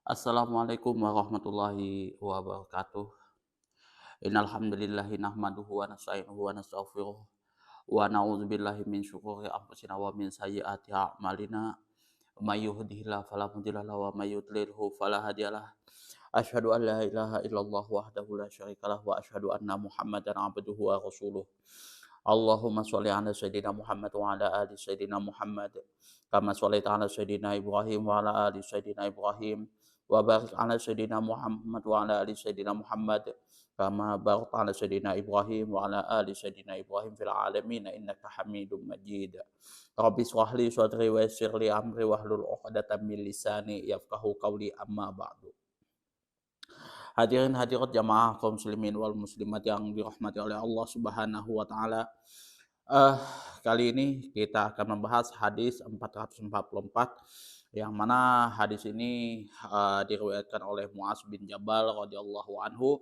Assalamualaikum warahmatullahi wabarakatuh. Innal hamdalillahi nahmaduhu wa nasta'inuhu wa nastaghfiruh wa na'udzubillahi min syururi anfusina wa min sayyiati a'malina. May yahdihillahu fala mudilla lahu wa may yudlilhu fala hadiyalah. Asyhadu an la ilaha illallah wahdahu la syarikalah wa asyhadu anna Muhammadan abduhu wa rasuluh. Allahumma sholli ala sayyidina Muhammad wa ala ali sayyidina Muhammad kama shallaita ala sayyidina Ibrahim wa ala ali sayyidina Ibrahim wa barik ala sayyidina Muhammad wa ala ali sayyidina Muhammad kama barakta ala sayyidina Ibrahim wa ala ali sayyidina Ibrahim fil alamin innaka Hamidum Majid. Rabbi shrah li sadri wa yassir li amri wahlul 'uqdatam min lisani yafqahu qawli amma ba'du. Hadirin hadirat jamaah kaum muslimin wal muslimat yang dirahmati oleh Allah Subhanahu wa taala. Eh Kali ini kita akan membahas hadis 444 yang mana hadis ini diriwayatkan oleh Muaz bin Jabal radhiyallahu anhu,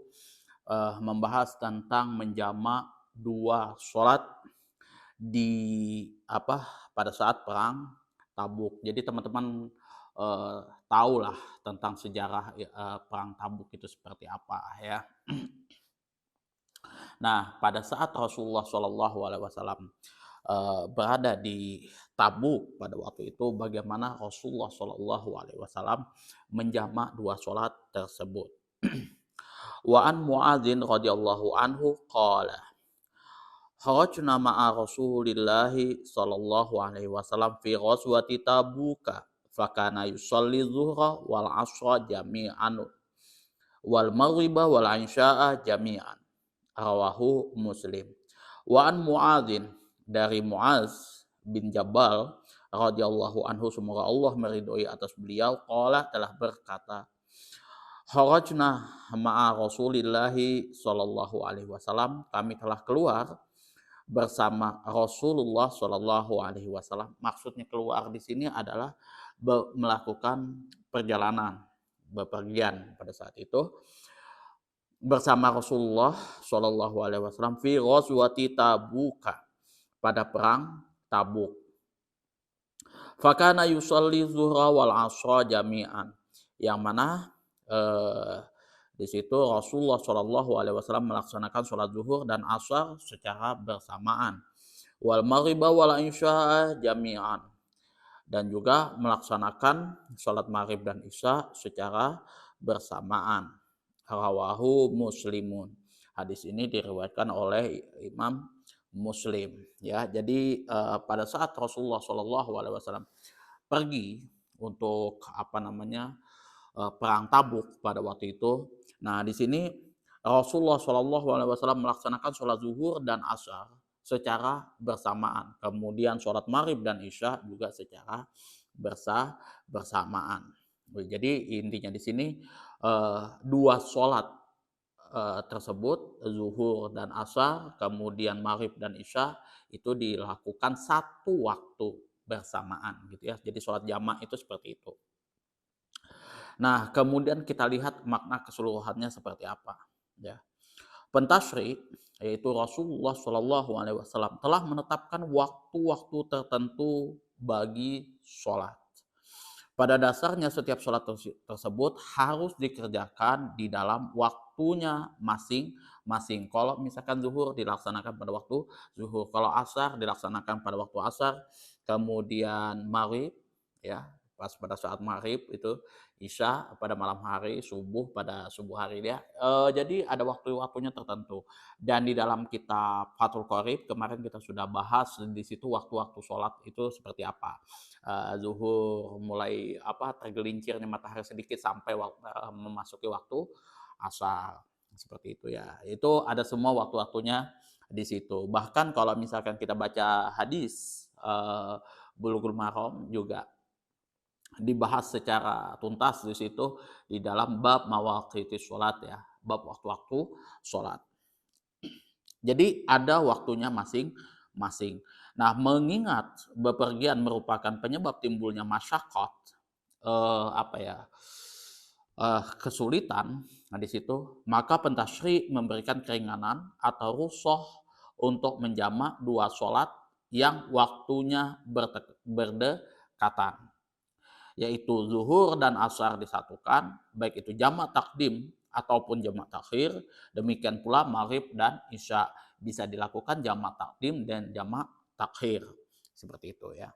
membahas tentang menjamak dua sholat di pada saat perang Tabuk. Jadi teman-teman tahulah tentang sejarah perang Tabuk itu seperti apa ya. Nah, pada saat Rasulullah Shallallahu Alaihi Wasallam berada di Tabuk pada waktu itu, bagaimana Rasulullah Shallallahu Alaihi Wasallam menjamak dua sholat tersebut. Wa an Muadzin radhiyallahu anhu qala kharajna ma'a Rasulillahi sallallahu alaihi wasallam fi ghazwati Tabuka fakana yusalli zuhra wal asra jami'an wal maghriba wal isya'a jami'an, rawahu Muslim. Wa an Muadzin, dari Muaz bin Jabal radhiyallahu anhu, semoga Allah meridhoi atas beliau, qala, telah berkata, kharajna ma'a Rasulillahi sallallahu alaihi wasallam, kami telah keluar bersama Rasulullah Shallallahu Alaihi Wasallam. Maksudnya keluar di sini adalah melakukan perjalanan, bepergian pada saat itu bersama Rasulullah Shallallahu Alaihi Wasallam fi ghazwati Tabuka, pada perang Tabuk. Fakana yusalli zuhra wal asra jami'an, yang mana di situ Rasulullah Shallallahu Alaihi Wasallam melaksanakan sholat zuhur dan asar secara bersamaan. Wal maghriba wal isya jami'an, dan juga melaksanakan sholat maghrib dan isya secara bersamaan. Rawahu Muslimun. Hadis ini diriwayatkan oleh Imam Muslim. Ya, jadi pada saat Rasulullah Shallallahu Alaihi Wasallam pergi untuk perang Tabuk pada waktu itu. Nah, di sini Rasulullah Shallallahu Alaihi Wasallam melaksanakan sholat zuhur dan asar secara bersamaan. Kemudian sholat maghrib dan isya juga secara bersamaan. Jadi intinya di sini dua sholat tersebut, zuhur dan asar, kemudian maghrib dan isya, itu dilakukan satu waktu bersamaan gitu ya. Jadi sholat jamak itu seperti itu. Nah, kemudian kita lihat makna keseluruhannya seperti apa, ya. Pentasyrik, yaitu Rasulullah Shallallahu Alaihi Wasallam, telah menetapkan waktu-waktu tertentu bagi sholat. Pada dasarnya setiap sholat tersebut harus dikerjakan di dalam waktunya masing-masing. Kalau misalkan zuhur dilaksanakan pada waktu zuhur, kalau asar dilaksanakan pada waktu asar, kemudian maghrib ya pas pada saat maghrib itu, isya pada malam hari, subuh pada subuh hari ya. Jadi ada waktu-waktunya tertentu. Dan di dalam kitab Fathul Qorib kemarin kita sudah bahas di situ waktu-waktu sholat itu seperti apa. Zuhur mulai tergelincirnya matahari sedikit sampai memasuki waktu asar, seperti itu ya. Itu ada semua waktu-waktunya di situ. Bahkan kalau misalkan kita baca hadis Bulughul Maram juga dibahas secara tuntas di situ di dalam bab mawaqitis sholat ya, bab waktu-waktu sholat. Jadi ada waktunya masing-masing. Nah, mengingat bepergian merupakan penyebab timbulnya masyaqqat, kesulitan, nah di situ maka pentasyri memberikan keringanan atau rukhsah untuk menjamak dua sholat yang waktunya berdekatan. yaitu zuhur dan asar disatukan, baik itu jamak takdim ataupun jamak takhir. Demikian pula maghrib dan isya bisa dilakukan jamak takdim dan jamak takhir. Seperti itu ya.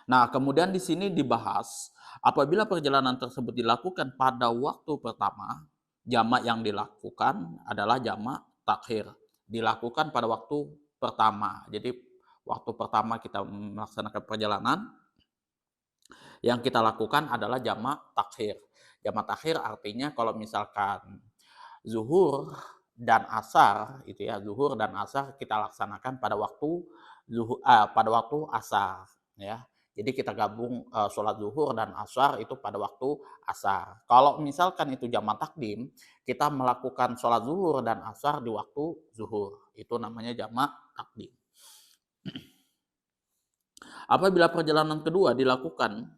Nah, kemudian di sini dibahas apabila perjalanan tersebut dilakukan pada waktu pertama, jamak yang dilakukan adalah jamak takhir. Dilakukan pada waktu pertama. Jadi waktu pertama kita melaksanakan perjalanan, yang kita lakukan adalah jamak takhir. Jamak takhir artinya kalau misalkan zuhur dan asar itu ya, zuhur dan asar kita laksanakan pada waktu pada waktu asar ya. Jadi kita gabung sholat zuhur dan asar itu pada waktu asar. Kalau misalkan itu jamak takdim, kita melakukan sholat zuhur dan asar di waktu zuhur. Itu namanya jamak takdim. Apabila perjalanan kedua dilakukan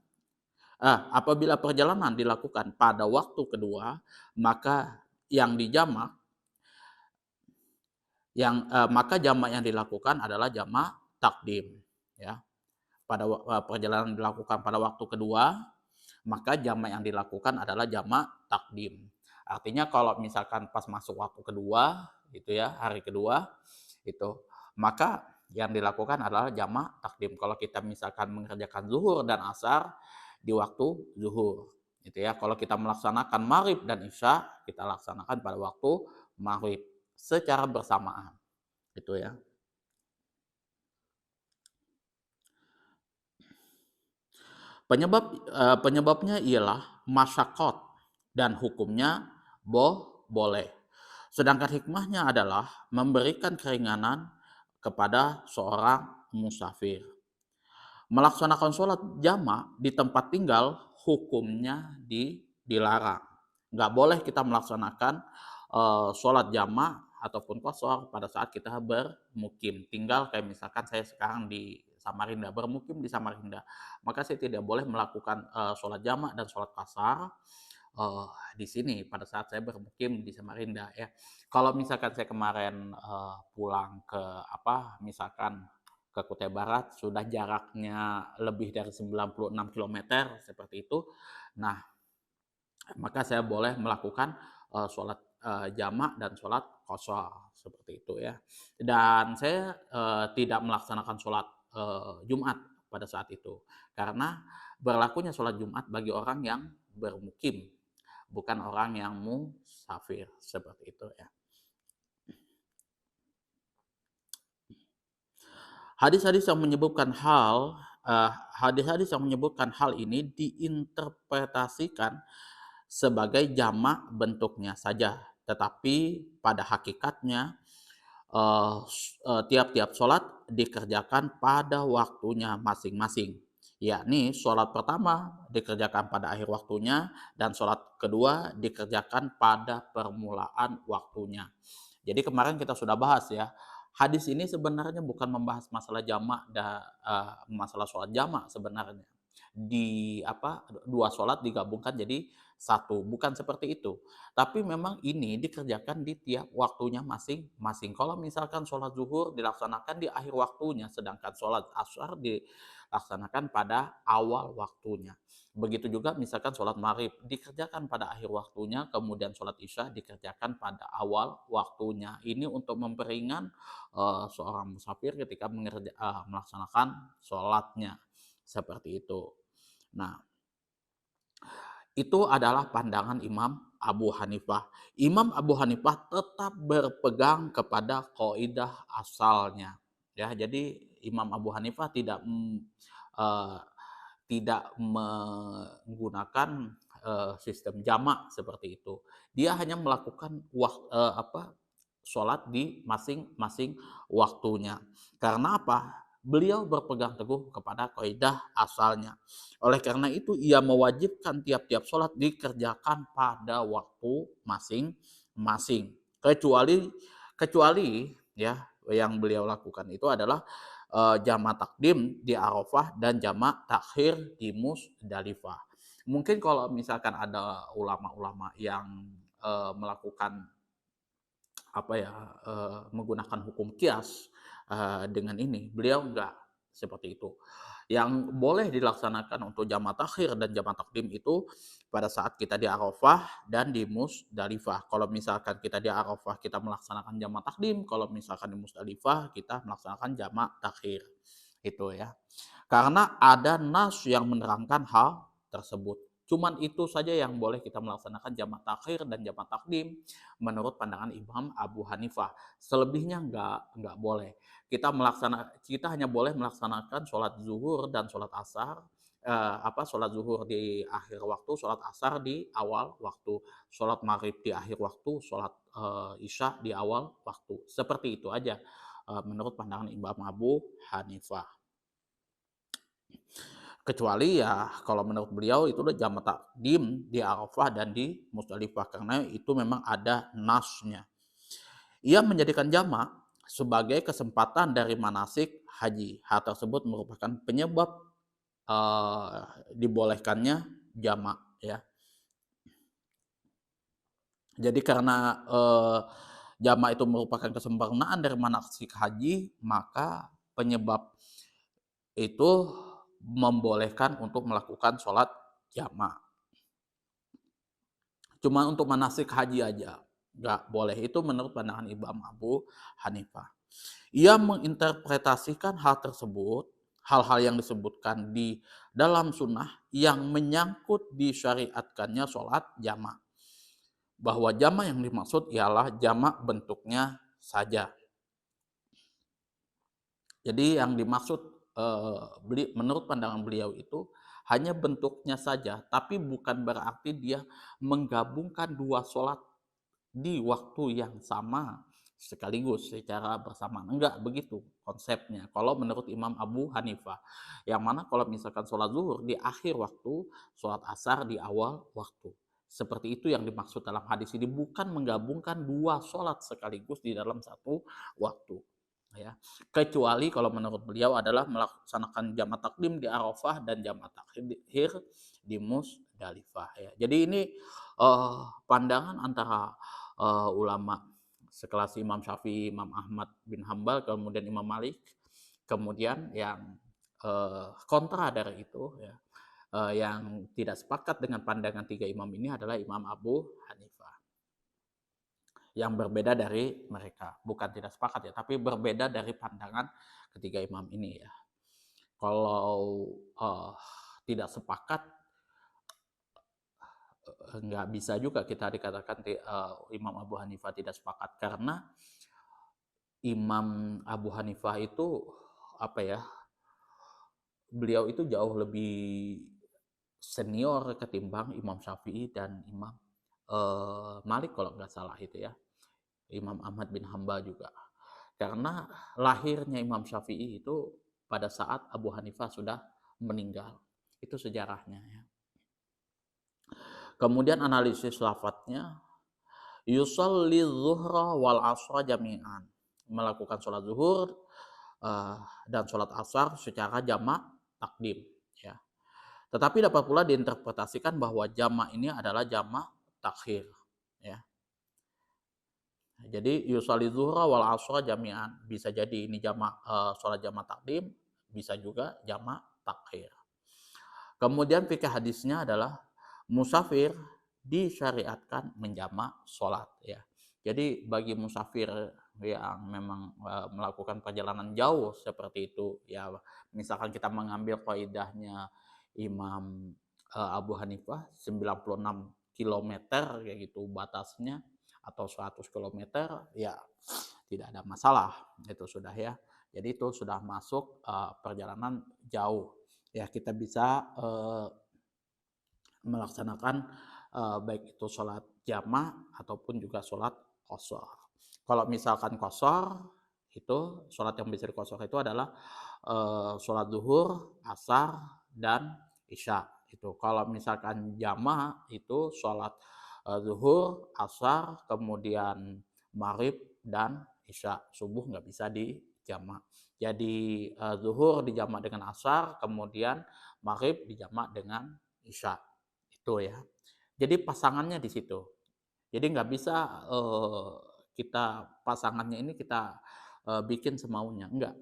apabila perjalanan dilakukan pada waktu kedua, maka yang dijamak maka jamak yang dilakukan adalah jamak takdim ya. Pada perjalanan dilakukan pada waktu kedua, maka jamak yang dilakukan adalah jamak takdim. Artinya kalau misalkan pas masuk waktu kedua gitu ya, hari kedua itu, maka yang dilakukan adalah jamak takdim. Kalau kita misalkan mengerjakan zuhur dan asar di waktu zuhur gitu ya. Kalau kita melaksanakan maghrib dan isya, kita laksanakan pada waktu maghrib secara bersamaan gitu ya. Penyebabnya ialah masyakot dan hukumnya boleh. Sedangkan hikmahnya adalah memberikan keringanan kepada seorang musafir. Melaksanakan sholat jamak di tempat tinggal hukumnya dilarang. Nggak boleh kita melaksanakan sholat jamak ataupun qashar pada saat kita bermukim. Tinggal kayak misalkan saya sekarang di Samarinda, bermukim di Samarinda. Maka saya tidak boleh melakukan sholat jamak dan sholat qashar di sini pada saat saya bermukim di Samarinda ya. Kalau misalkan saya kemarin pulang ke misalkan ke Kutai Barat sudah jaraknya lebih dari 96 kilometer seperti itu. Nah, maka saya boleh melakukan sholat jamak dan sholat qashar seperti itu ya. Dan saya tidak melaksanakan sholat Jumat pada saat itu karena berlakunya sholat Jumat bagi orang yang bermukim, bukan orang yang musafir seperti itu ya. Hadis-hadis yang menyebutkan hadis-hadis yang menyebutkan hal ini diinterpretasikan sebagai jamak bentuknya saja, tetapi pada hakikatnya tiap-tiap sholat dikerjakan pada waktunya masing-masing. Yakni sholat pertama dikerjakan pada akhir waktunya dan sholat kedua dikerjakan pada permulaan waktunya. Jadi kemarin kita sudah bahas ya, hadis ini sebenarnya bukan membahas masalah jamak dan masalah sholat jamak sebenarnya. Dua sholat digabungkan jadi satu, bukan seperti itu. Tapi memang ini dikerjakan di tiap waktunya masing-masing. Kalau misalkan sholat zuhur dilaksanakan di akhir waktunya, sedangkan sholat asar dilaksanakan pada awal waktunya. Begitu juga misalkan sholat maghrib dikerjakan pada akhir waktunya, kemudian sholat isya dikerjakan pada awal waktunya. Ini untuk memperingan seorang musafir ketika melaksanakan sholatnya seperti itu. Nah, itu adalah pandangan Imam Abu Hanifah. Imam Abu Hanifah tetap berpegang kepada kaidah asalnya. Ya, jadi Imam Abu Hanifah uh, tidak menggunakan sistem jamak seperti itu. Dia hanya melakukan sholat di masing-masing waktunya. Karena apa? Beliau berpegang teguh kepada kaidah asalnya. Oleh karena itu ia mewajibkan tiap-tiap sholat dikerjakan pada waktu masing-masing. Kecuali ya yang beliau lakukan itu adalah jamak takdim di Arafah dan jamak takhir di Musdalifah. Mungkin kalau misalkan ada ulama-ulama yang melakukan menggunakan hukum kias dengan ini, beliau enggak seperti itu. Yang boleh dilaksanakan untuk jamak takhir dan jamak takdim itu pada saat kita di Arafah dan di Musdalifah. Kalau misalkan kita di Arafah kita melaksanakan jamak takdim, kalau misalkan di Musdalifah kita melaksanakan jamak takhir. Itu ya. Karena ada nas yang menerangkan hal tersebut. Cuman itu saja yang boleh kita melaksanakan jamak takhir dan jamak takdim menurut pandangan Imam Abu Hanifah. Selebihnya enggak boleh. Kita hanya boleh melaksanakan sholat zuhur dan sholat asar, sholat zuhur di akhir waktu, sholat asar di awal waktu, sholat maghrib di akhir waktu, sholat isya di awal waktu. Seperti itu aja menurut pandangan Imam Abu Hanifah. Kecuali ya kalau menurut beliau itu udah jamak takdim di Arafah dan di Musdalifah karena itu memang ada nasnya. Ia menjadikan jamak sebagai kesempatan dari manasik haji. Hal tersebut merupakan penyebab dibolehkannya jamak ya. Jadi karena jamak itu merupakan kesempurnaan dari manasik haji, maka penyebab itu membolehkan untuk melakukan sholat jamak. Cuma untuk manasik haji aja, nggak boleh. Itu menurut pandangan Imam Abu Hanifah. Ia menginterpretasikan hal tersebut, hal-hal yang disebutkan di dalam sunnah yang menyangkut disyariatkannya sholat jamak. Bahwa jamak yang dimaksud ialah jamak bentuknya saja. Jadi yang dimaksud menurut pandangan beliau itu hanya bentuknya saja, tapi bukan berarti dia menggabungkan dua sholat di waktu yang sama sekaligus secara bersamaan. Enggak begitu konsepnya. Kalau menurut Imam Abu Hanifah, yang mana kalau misalkan sholat zuhur di akhir waktu, sholat asar di awal waktu. Seperti itu yang dimaksud dalam hadis ini, bukan menggabungkan dua sholat sekaligus di dalam satu waktu. Ya, kecuali kalau menurut beliau adalah melaksanakan jamak takdim di Arafah dan jamak takhir di Musdalifah. Ya. Jadi ini pandangan antara ulama sekelas Imam Syafi'i, Imam Ahmad bin Hambal, kemudian Imam Malik, kemudian yang kontra dari itu, ya, yang tidak sepakat dengan pandangan tiga imam ini adalah Imam Abu Hanifah. Yang berbeda dari mereka, bukan tidak sepakat ya, tapi berbeda dari pandangan ketiga imam ini ya. Kalau tidak sepakat, nggak bisa juga kita dikatakan Imam Abu Hanifah tidak sepakat, karena Imam Abu Hanifah itu apa ya, beliau itu jauh lebih senior ketimbang Imam Syafi'i dan Imam Malik kalau nggak salah itu ya, Imam Ahmad bin Hambal juga. Karena lahirnya Imam Syafi'i itu pada saat Abu Hanifah sudah meninggal. Itu sejarahnya ya. Kemudian analisis lafadznya, yusalli zuhra wal asra jami'an. Melakukan sholat zuhur dan sholat asar secara jamak takdim. Ya. Tetapi dapat pula diinterpretasikan bahwa jamak ini adalah jamak takhir. Ya. Jadi yusalli zuhra wal asra jami'an. Bisa jadi ini jamak sholat jamak takdim, bisa juga jamak takhir. Kemudian fikih hadisnya adalah musafir disyariatkan menjamak sholat ya. Jadi bagi musafir yang memang melakukan perjalanan jauh seperti itu ya, misalkan kita mengambil kaidahnya Imam Abu Hanifah 96 kilometer kayak gitu batasnya, atau 100 kilometer ya tidak ada masalah, itu sudah ya. Jadi itu sudah masuk perjalanan jauh ya, kita bisa melaksanakan baik itu sholat jamak ataupun juga sholat qashar. Kalau misalkan qashar itu sholat yang bisa diqashar itu adalah sholat zuhur, asar, dan isya. Itu kalau misalkan jamak itu sholat zuhur, asar, kemudian maghrib dan isya. Subuh nggak bisa dijamak. Jadi zuhur dijamak dengan asar, kemudian maghrib dijamak dengan isya. Itu ya. Jadi pasangannya di situ. Jadi nggak bisa kita pasangannya ini kita bikin semaunya, enggak.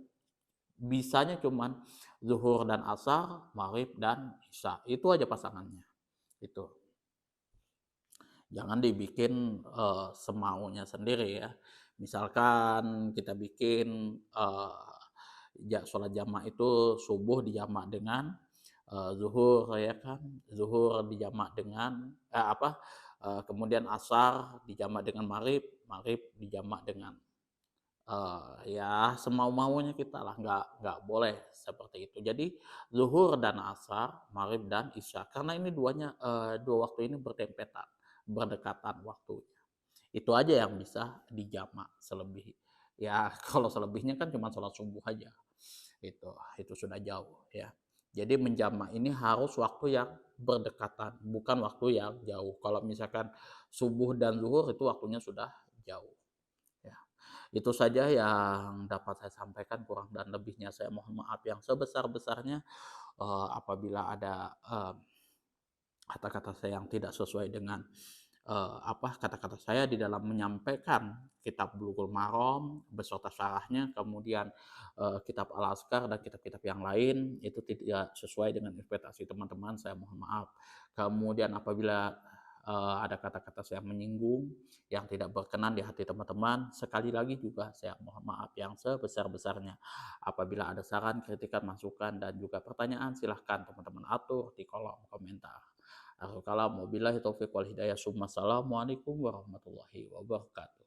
bisanya cuman zuhur dan asar, maghrib dan isya, itu aja pasangannya, itu. Jangan dibikin, semaunya sendiri ya. Misalkan kita bikin, sholat jamak itu subuh dijamak dengan, zuhur ya kan, zuhur dijamak dengan kemudian asar dijamak dengan maghrib, maghrib dijamak dengan ya semau-maunya kita lah, nggak boleh seperti itu. Jadi zuhur dan asar, maghrib dan isya, karena ini dua waktu ini berdekatan waktunya. Itu aja yang bisa dijamak, selebih ya kalau selebihnya kan cuma sholat subuh aja, itu sudah jauh ya. Jadi menjamak ini harus waktu yang berdekatan, bukan waktu yang jauh. Kalau misalkan subuh dan zuhur itu waktunya sudah jauh. Ya, itu saja yang dapat saya sampaikan, kurang dan lebihnya saya mohon maaf yang sebesar-besarnya, apabila ada, kata-kata saya yang tidak sesuai dengan, kata-kata saya di dalam menyampaikan kitab Bulughul Maram beserta syarahnya, kemudian, kitab Al-Azkar dan kitab-kitab yang lain, itu tidak sesuai dengan ekspektasi teman-teman, saya mohon maaf. Kemudian apabila, ada kata-kata saya menyinggung, yang tidak berkenan di hati teman-teman, sekali lagi juga saya mohon maaf yang sebesar-besarnya. Apabila ada saran, kritikan, masukan, dan juga pertanyaan, silahkan teman-teman atur di kolom komentar. Akhirul kalam, wabillahi taufiq wal hidayah. Assalamualaikum warahmatullahi wabarakatuh.